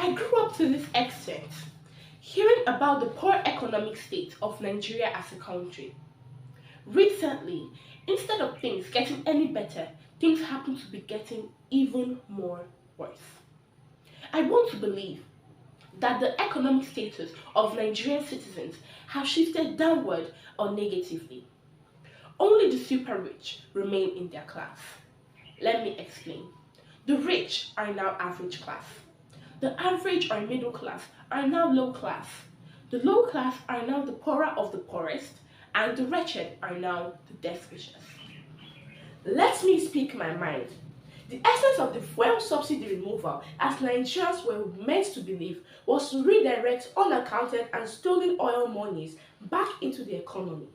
I grew up to this extent, hearing about the poor economic state of Nigeria as a country. Recently, instead of things getting any better, things happen to be getting even more worse. I want to believe that the economic status of Nigerian citizens have shifted downward or negatively. Only the super rich remain in their class. Let me explain. The rich are now average class. The average or middle class are now low class. The low class are now the poorer of the poorest, and the wretched are now the destitute. Let me speak my mind. The essence of the fuel subsidy removal, as Nigerians were meant to believe, was to redirect unaccounted and stolen oil monies back into the economy.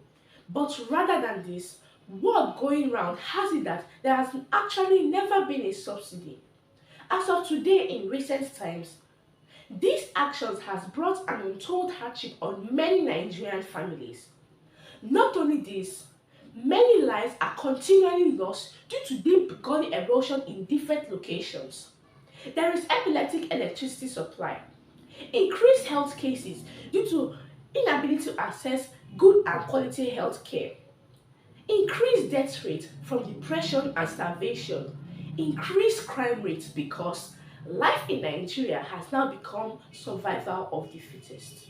But rather than this, word going round has it that there has actually never been a subsidy. As of today, in recent times, these actions has brought an untold hardship on many Nigerian families. Not only this, many lives are continually lost due to deep gully erosion in different locations. There is epileptic electricity supply, increased health cases due to inability to access good and quality health care, increased death rate from depression and starvation, increased crime rates because life in Nigeria has now become survival of the fittest.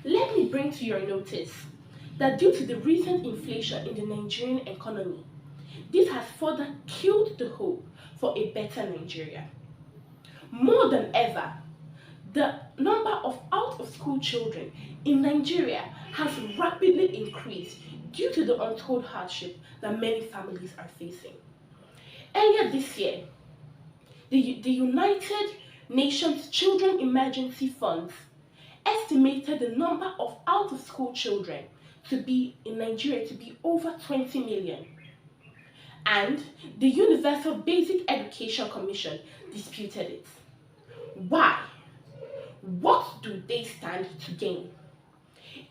Let me bring to your notice that due to the recent inflation in the Nigerian economy, this has further killed the hope for a better Nigeria. More than ever, the number of out-of-school children in Nigeria has rapidly increased due to the untold hardship that many families are facing. Earlier this year, the United Nations Children Emergency Funds estimated the number of out-of-school children to be in Nigeria to be over 20 million. And the Universal Basic Education Commission disputed it. Why? What do they stand to gain?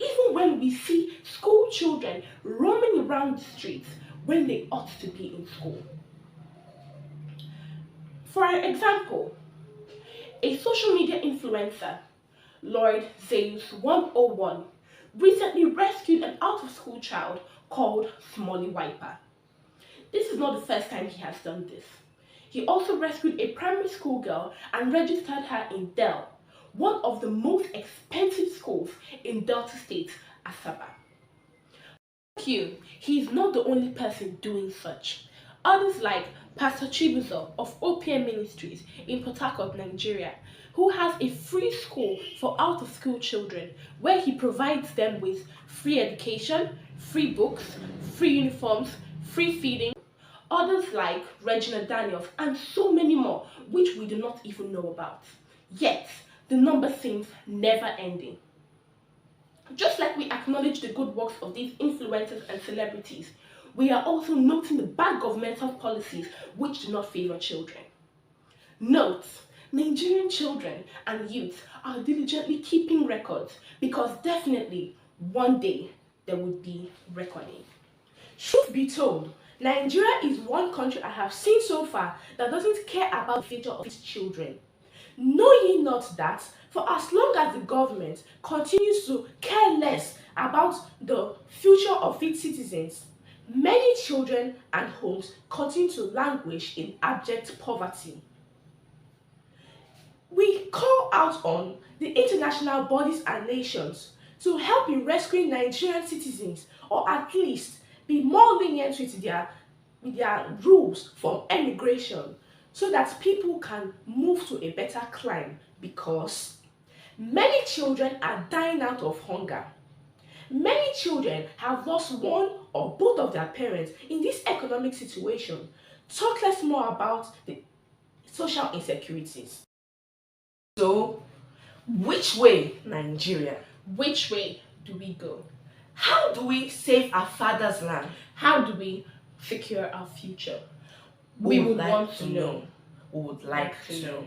Even when we see school children roaming around the streets when they ought to be in school. For example, a social media influencer, Lord Zeus 101, recently rescued an out-of-school child called Smolly Wiper. This is not the first time he has done this. He also rescued a primary school girl and registered her in Dell, one of the most expensive schools in Delta State, Asaba. He is not the only person doing such. Others like Pastor Chibuzo of OPM Ministries in Port Harcourt, Nigeria, who has a free school for out-of-school children where he provides them with free education, free books, free uniforms, free feeding. Others like Regina Daniels and so many more which we do not even know about. Yet, the number seems never ending. Just like we acknowledge the good works of these influencers and celebrities, we are also noting the bad governmental policies which do not favor children. Note, Nigerian children and youth are diligently keeping records because definitely one day there would be reckoning. Truth be told, Nigeria is one country I have seen so far that doesn't care about the future of its children. Know ye not that for as long as the government continues to care less about the future of its citizens, many children and homes continue to languish in abject poverty. We call out on the international bodies and nations to help in rescuing Nigerian citizens, or at least be more lenient with their rules for emigration, so that people can move to a better clime, because many children are dying out of hunger. Many children have lost one or both of their parents in this economic situation. Talk less more about the social insecurities. So, which way, Nigeria? Which way do we go? How do we save our father's land? How do we secure our future? We would want to know. We would like to know.